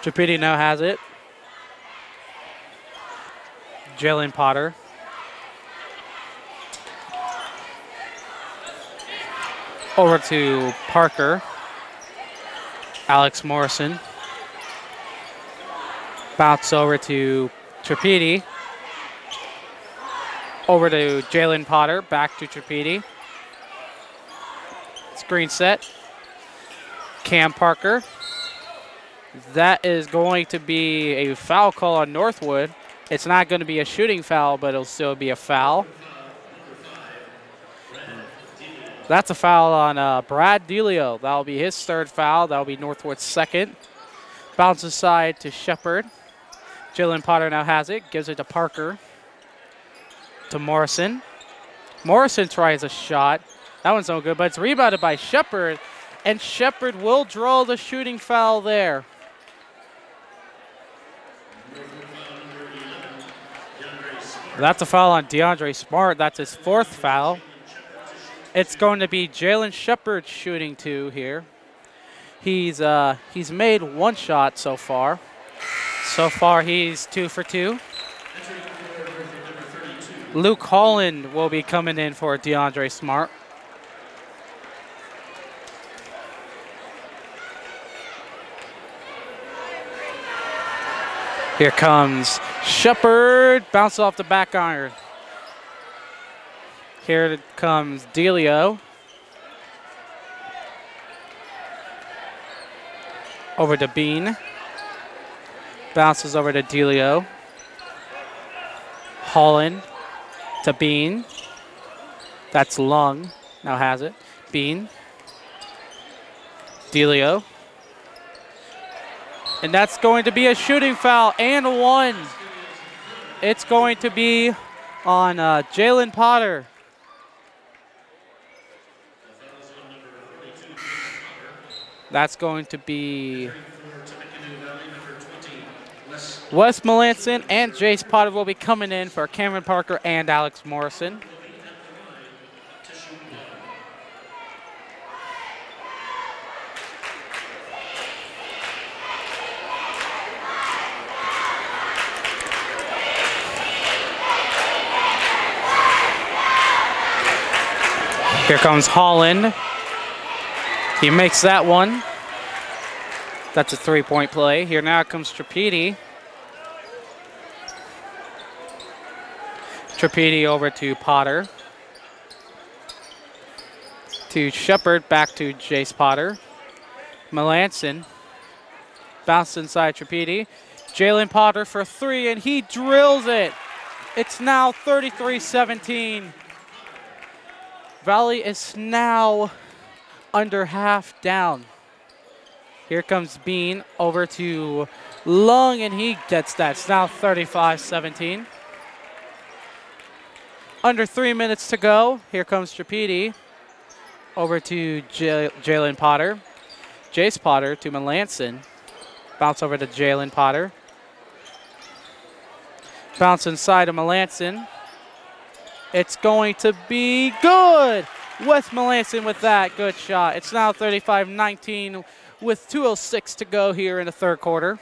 Tripedi now has it. Jalen Potter. Over to Parker. Alex Morrison. Bounce over to Tripedi. Over to Jalen Potter. Back to Tripedi. Screen set. Cam Parker. That is going to be a foul call on Northwood. It's not going to be a shooting foul, but it'll still be a foul. That's a foul on Brad Delio. That'll be his third foul. That'll be Northwood's second. Bounces side to Shepard. Jalen Potter now has it. Gives it to Parker. To Morrison. Morrison tries a shot. That one's no good, but it's rebounded by Shepard. And Shepard will draw the shooting foul there. That's a foul on DeAndre Smart. That's his fourth foul. It's going to be Jalen Shepard shooting two here. He's made one shot so far. So far, he's 2 for 2. Luke Holland will be coming in for DeAndre Smart. Here comes Shepard, bounces off the back iron. Here comes Delio. Over to Bean. Bounces over to Delio. Holland to Bean. That's Lung, now has it. Bean. Delio. And that's going to be a shooting foul and one. It's going to be on Jalen Potter. That's going to be Wes Melanson and Jace Potter will be coming in for Cameron Parker and Alex Morrison. Here comes Holland. He makes that one. That's a three-point play. Here now comes Tripedi. Tripedi over to Potter. To Shepard, back to Jace Potter. Melanson. Bounce inside Tripedi. Jalen Potter for three, and he drills it. It's now 33-17. Valley is now under half down. Here comes Bean over to Lung, and he gets that. It's now 35-17. Under 3 minutes to go. Here comes Tripedi over to Jalen Potter. Jace Potter to Melanson. Bounce over to Jalen Potter. Bounce inside to Melanson. It's going to be good. Wes Melanson with that good shot. It's now 35-19 with 2:06 to go here in the third quarter.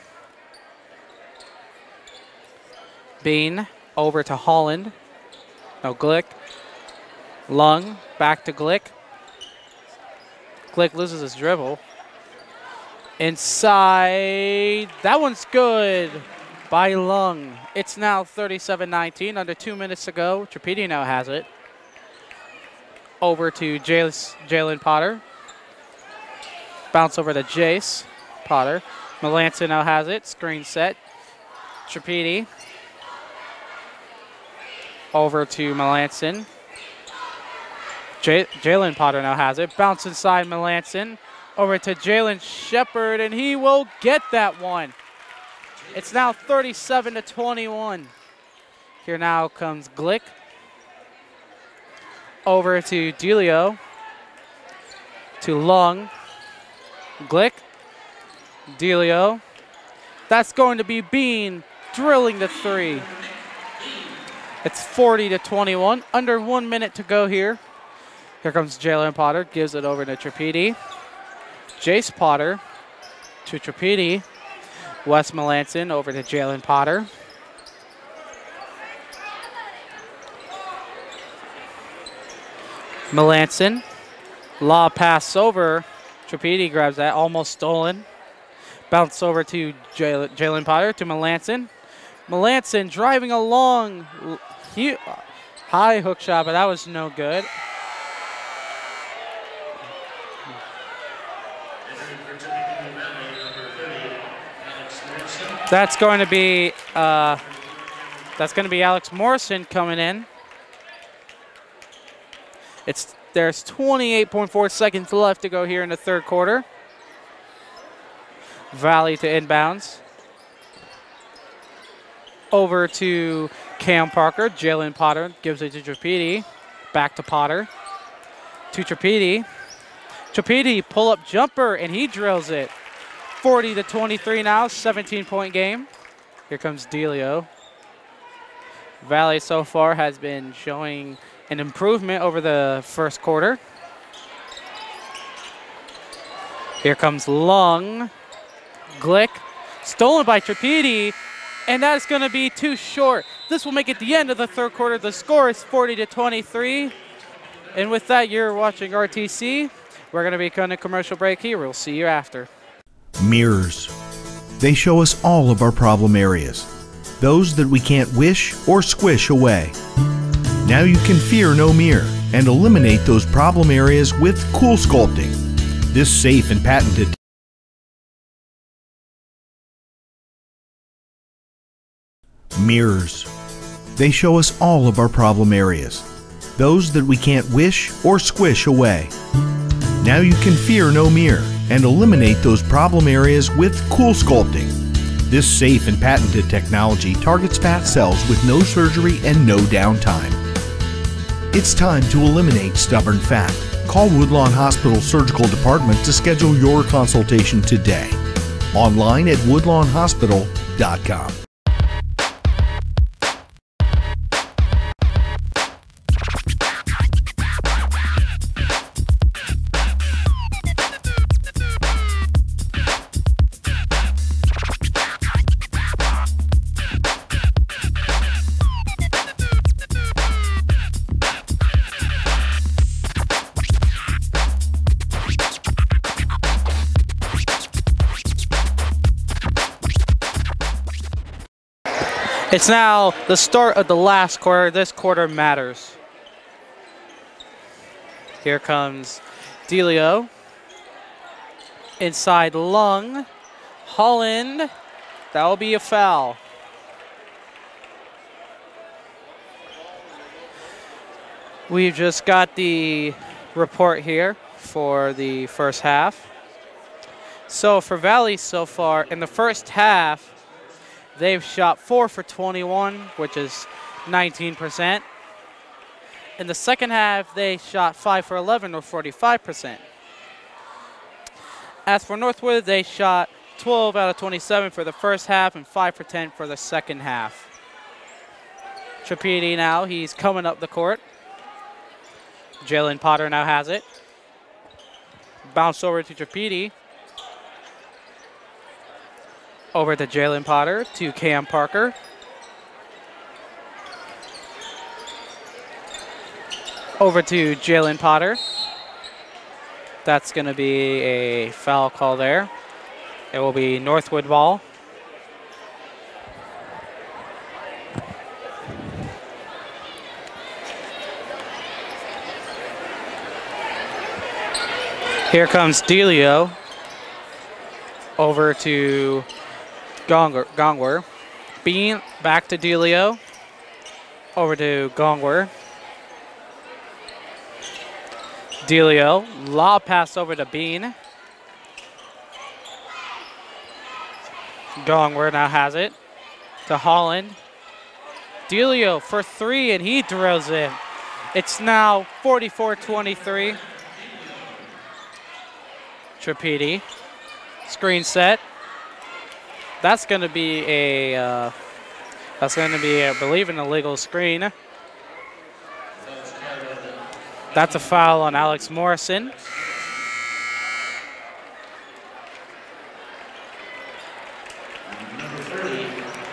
Bean over to Holland. No, Glick. Lung back to Glick. Glick loses his dribble. Inside. That one's good by Lung. It's now 37-19. Under 2 minutes to go. Tripedi now has it. Over to Jalen Potter. Bounce over to Jace Potter. Melanson now has it. Screen set. Tripedi. Over to Melanson. Jalen Potter now has it. Bounce inside Melanson. Over to Jalen Shepard, and he will get that one. It's now 37-21. Here now comes Glick. Over to Delio. To Lung. Glick. Delio. That's going to be Bean drilling the three. It's 40-21. Under 1 minute to go here. Here comes Jalen Potter. Gives it over to Tripedi. Jace Potter to Tripedi. Wes Melanson over to Jalen Potter. Melanson. Law pass over. Tripedi grabs that. Almost stolen. Bounce over to Jalen Potter to Melanson. Melanson driving along. High hook shot, but that was no good. That's going to be Alex Morrison coming in. There's 28.4 seconds left to go here in the third quarter. Valley to inbounds. Over to Cam Parker. Jalen Potter gives it to Tripedi. Back to Potter. To Tripedi. Tripedi pull-up jumper, and he drills it. 40-23 now, 17-point game. Here comes Delio. Valley so far has been showing an improvement over the first quarter. Here comes Lung. Glick. Stolen by Tripedi, and that's going to be too short. This will make it the end of the third quarter. The score is 40-23. And with that, you're watching RTC. We're going to be cutting a commercial break here. We'll see you after. Mirrors. They show us all of our problem areas, those that we can't wish or squish away. Now you can fear no mirror and eliminate those problem areas with Cool Sculpting. This safe and patented mirrors. They show us all of our problem areas, those that we can't wish or squish away. Now you can fear no mirror and eliminate those problem areas with Cool Sculpting. This safe and patented technology targets fat cells with no surgery and no downtime. It's time to eliminate stubborn fat. Call Woodlawn Hospital Surgical Department to schedule your consultation today. Online at woodlawnhospital.com. It's now the start of the last quarter. This quarter matters. Here comes Delio. Inside Lung. Holland. That will be a foul. We've just got the report here for the first half. So for Valley so far, in the first half, they've shot 4 for 21, which is 19%. In the second half, they shot 5 for 11, or 45%. As for Northwood, they shot 12 out of 27 for the first half and 5 for 10 for the second half. Tripedi now, he's coming up the court. Jalen Potter now has it. Bounce over to Tripedi. Over to Jalen Potter, to Cam Parker. Over to Jalen Potter. That's going to be a foul call there. It will be Northwood ball. Here comes Delio. Over to Gongwer. Bean back to Delio. Over to Gongwer. Delio, lob pass over to Bean. Gongwer now has it to Holland. Delio for three, and he drills it. It's now 44-23. Trapedi, screen set. That's going to be I believe, an illegal screen. That's a foul on Alex Morrison. Number 30,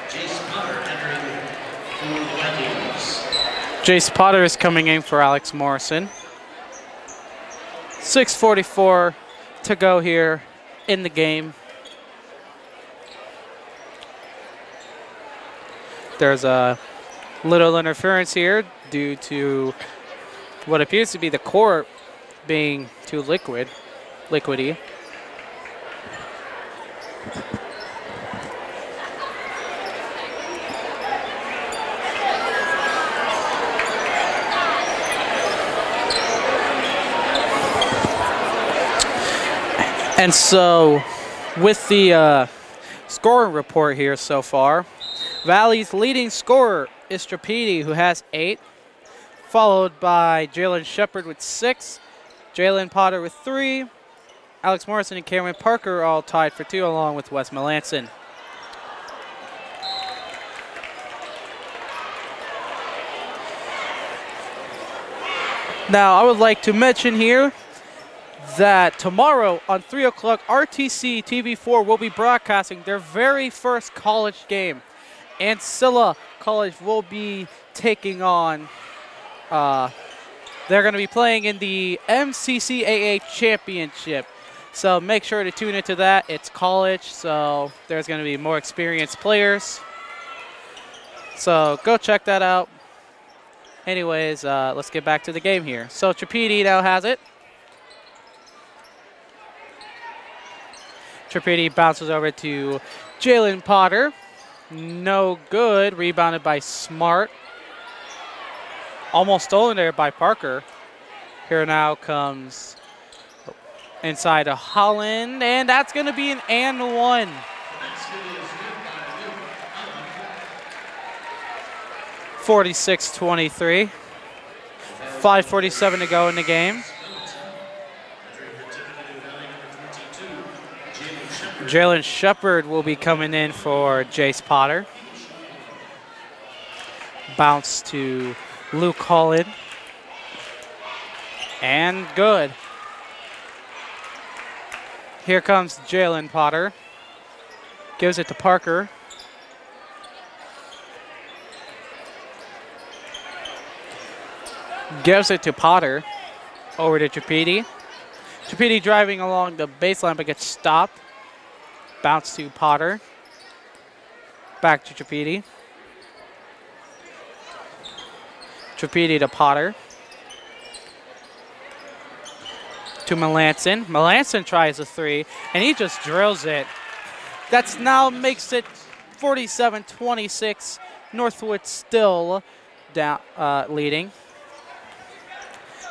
Jace Potter entering for the Vikings. Jace Potter is coming in for Alex Morrison. 6:44 to go here in the game. There's a little interference here due to what appears to be the court being too liquidy. And so with the scoring report here so far, Valley's leading scorer is Trapedi, who has 8, followed by Jalen Shepard with 6, Jalen Potter with 3, Alex Morrison and Cameron Parker all tied for 2, along with Wes Melanson. Now, I would like to mention here that tomorrow on 3 o'clock, RTC TV4 will be broadcasting their very first college game. Ancilla College will be taking on, they're going to be playing in the MCCAA Championship. So make sure to tune into that. It's college, so there's going to be more experienced players. So go check that out. Anyways, let's get back to the game here. So Trapedi now has it. Trapedi bounces over to Jalen Potter. No good. Rebounded by Smart. Almost stolen there by Parker. Here now comes inside to Holland, and that's going to be an and one. 46-23. 5:47 to go in the game. Jalen Shepard will be coming in for Jace Potter. Bounce to Luke Holland. And good. Here comes Jalen Potter. Gives it to Parker. Gives it to Potter. Over to Trapedi. Trapedi driving along the baseline but gets stopped. Bounce to Potter. Back to Trapedi. Trapedi to Potter. To Melanson. Melanson tries a 3, and he just drills it. That's now makes it 47-26. Northwood still down, leading.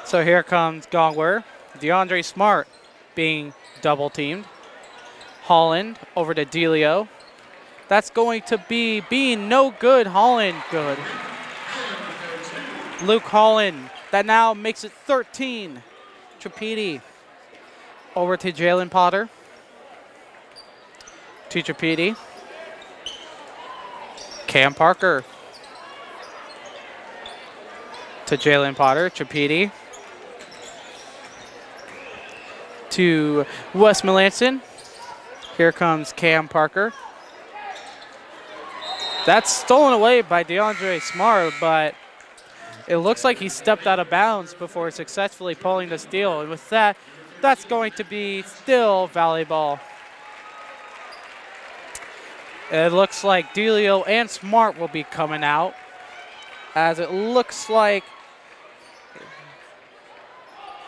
So here comes Gongwer. DeAndre Smart being double teamed. Holland over to Delio. That's going to be Bean. No good. Holland good. Luke Holland. That now makes it 13. Trapedi over to Jalen Potter. To Trapedi. Cam Parker. To Jalen Potter. Trapedi. To Wes Melanson. Here comes Cam Parker. That's stolen away by DeAndre Smart, but It looks like he stepped out of bounds before successfully pulling the steal. And with that, that's going to be still volleyball. It looks like Delio and Smart will be coming out, as it looks like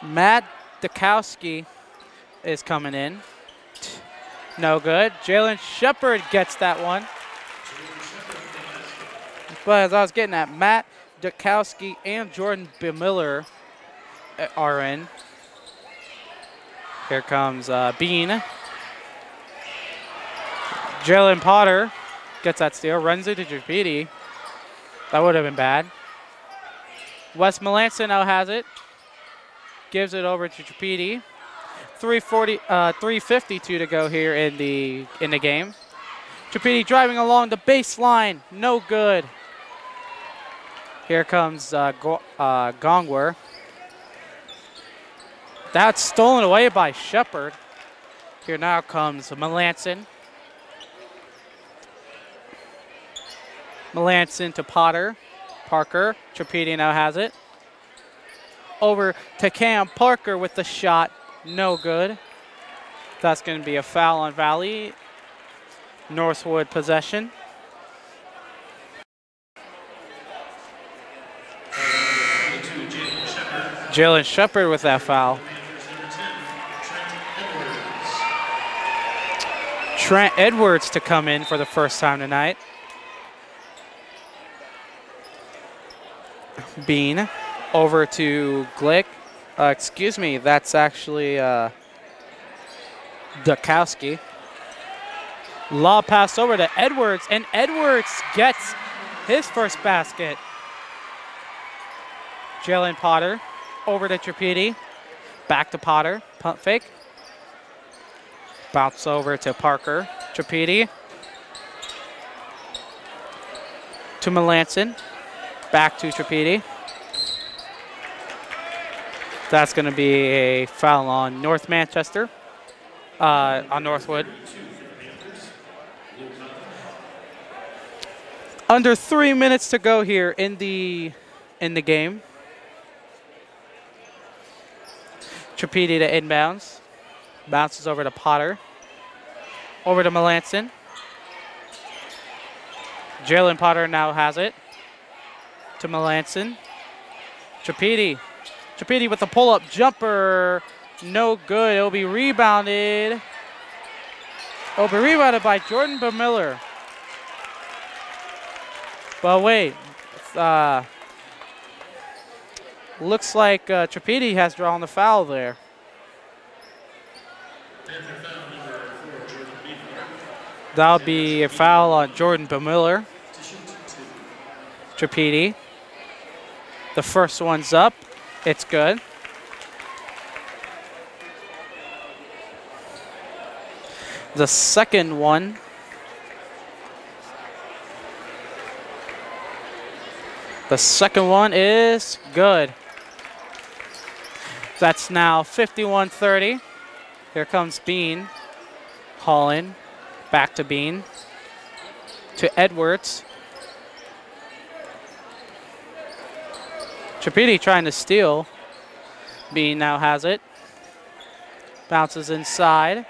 Matt Dukowski is coming in. No good. Jalen Shepard gets that one. But as I was getting at, Matt Dukowski and Jordan Bemiller are in. Here comes Bean. Jalen Potter gets that steal, runs into Trapedi. That would have been bad. Wes Melanson now has it. Gives it over to Trapedi. 3:52 to go here in the game. Trapedi driving along the baseline, no good. Here comes Gongwer. That's stolen away by Shepard. Here now comes Melanson. Melanson to Potter. Parker. Trapedi now has it. Over to Cam Parker with the shot. No good. That's going to be a foul on Valley. Northwood possession. Jalen Shepard with that foul. Trent Edwards to come in for the first time tonight. Bean over to Glick. Excuse me, that's actually Dukowski. Lob pass over to Edwards, and Edwards gets his first basket. Jalen Potter over to Trapedi. Back to Potter, pump fake. Bounce over to Parker. Trapedi. To Melanson. Back to Trapedi. That's going to be a foul on North Manchester, on Northwood. Under 3 minutes to go here in the game. Trapedi to inbounds. Bounces over to Potter. Over to Melanson. Jalen Potter now has it. To Melanson. Trapedi. Trapedi with the pull-up jumper. No good. It'll be rebounded. It'll be rebounded by Jordan Bemiller. But wait. Looks like Trapedi has drawn the foul there. That'll be a foul on Jordan Bemiller. Trapedi. The first one's up. It's good. The second one. The second one is good. That's now 51-30. Here comes Bean. Holland. Back to Bean. To Edwards. Trapedi trying to steal. Bean now has it. Bounces inside.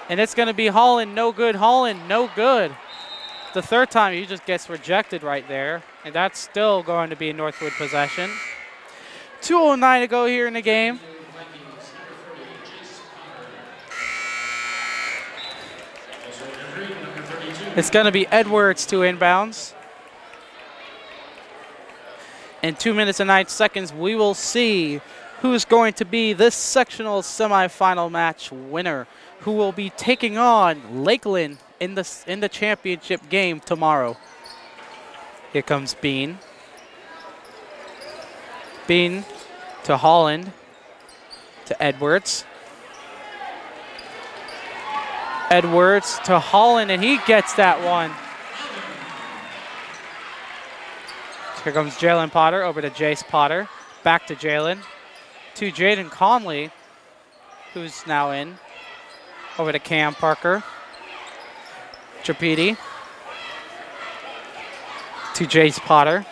And it's going to be Holland. No good. Holland. No good. The third time he just gets rejected right there. And that's still going to be a Northwood possession. 2:09 to go here in the game. It's going to be Edwards to inbounds. In 2 minutes and 9 seconds, we will see who's going to be this sectional semifinal match winner, who will be taking on Lakeland in the championship game tomorrow. Here comes Bean. Bean to Holland, to Edwards. Edwards to Holland, and he gets that one. Here comes Jalen Potter over to Jace Potter. Back to Jalen. To Jaden Conley, who's now in. Over to Cam Parker. Trapedi. To Jace Potter.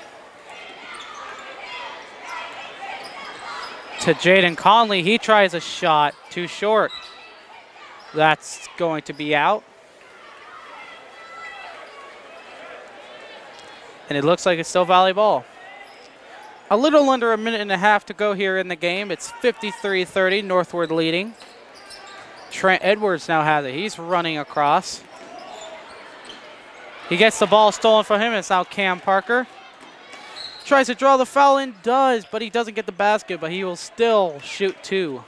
to Jaden Conley. He tries a shot, too short. That's going to be out. And it looks like it's still Valley ball. A little under a minute and a half to go here in the game. It's 53-30, Northwood leading. Trent Edwards now has it. He's running across. He gets the ball stolen from him. It's now Cam Parker. Tries to draw the foul in, does, but he doesn't get the basket, but he will still shoot two.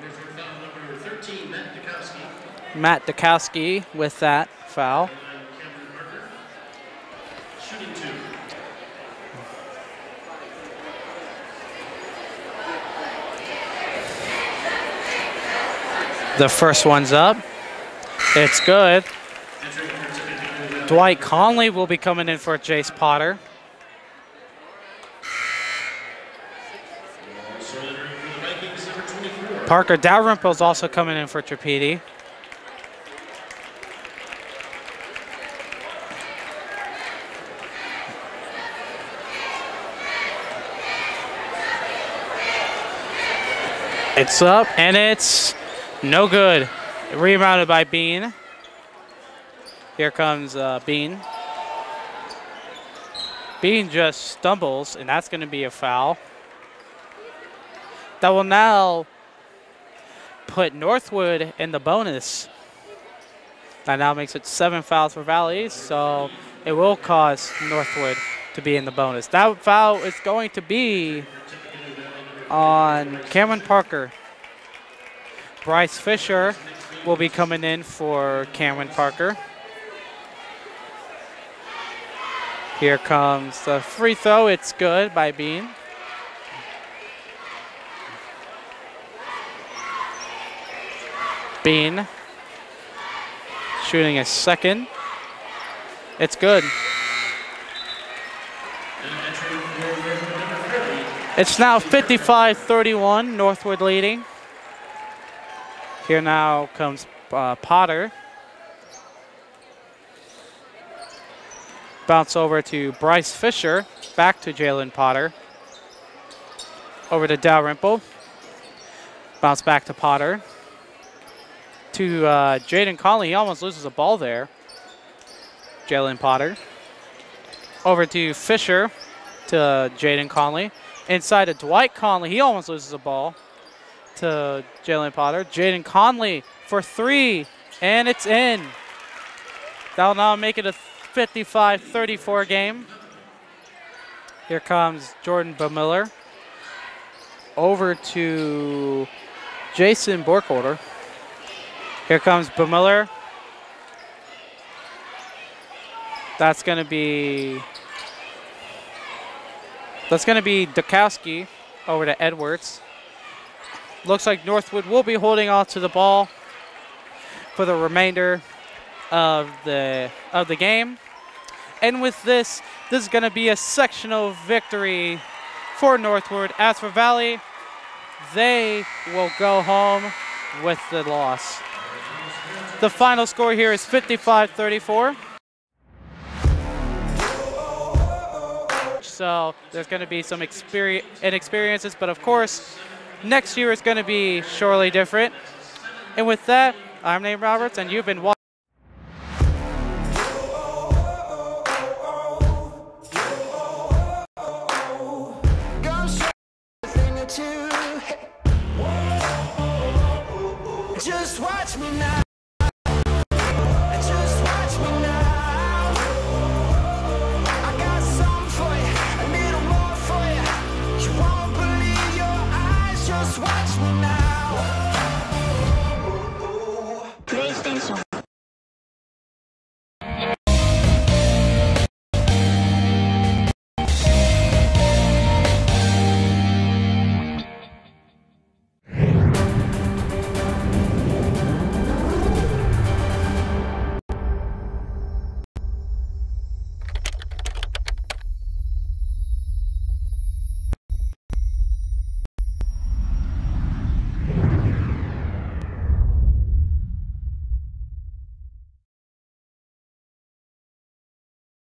Number 13, Matt Dukowski with that foul. Shooting two. The first one's up. It's good. Dwight Conley will be coming in for Jace Potter. Parker Dalrymple's also coming in for Trapedi. It's up, and it's no good. Rebounded by Bean. Here comes Bean. Bean just stumbles, and that's going to be a foul. That will now put Northwood in the bonus. That now makes it 7 fouls for Valley, so it will cause Northwood to be in the bonus. That foul is going to be on Cameron Parker. Bryce Fisher will be coming in for Cameron Parker. Here comes the free throw. It's good by Bean. Bean shooting a second. It's good. It's now 55-31, Northwood leading. Here now comes Potter. Bounce over to Bryce Fisher. Back to Jalen Potter. Over to Dalrymple. Bounce back to Potter. To Jaden Conley. He almost loses a ball there. Jalen Potter. Over to Fisher. To Jaden Conley. Inside to Dwight Conley. He almost loses a ball to Jalen Potter. Jaden Conley for three, and it's in. That'll now make it a 55-34 game. Here comes Jordan Bamiller. Over to Jason Borkholder. Here comes Bamiller. That's going to be Dukowski over to Edwards. Looks like Northwood will be holding on to the ball for the remainder of the game. And with this is going to be a sectional victory for Northwood. As for Valley, they will go home with the loss. The final score here is 55-34. So there's going to be some inexperiences, but of course, next year is going to be surely different. And with that, I'm Nate Roberts, and you've been watching. Just watch me now.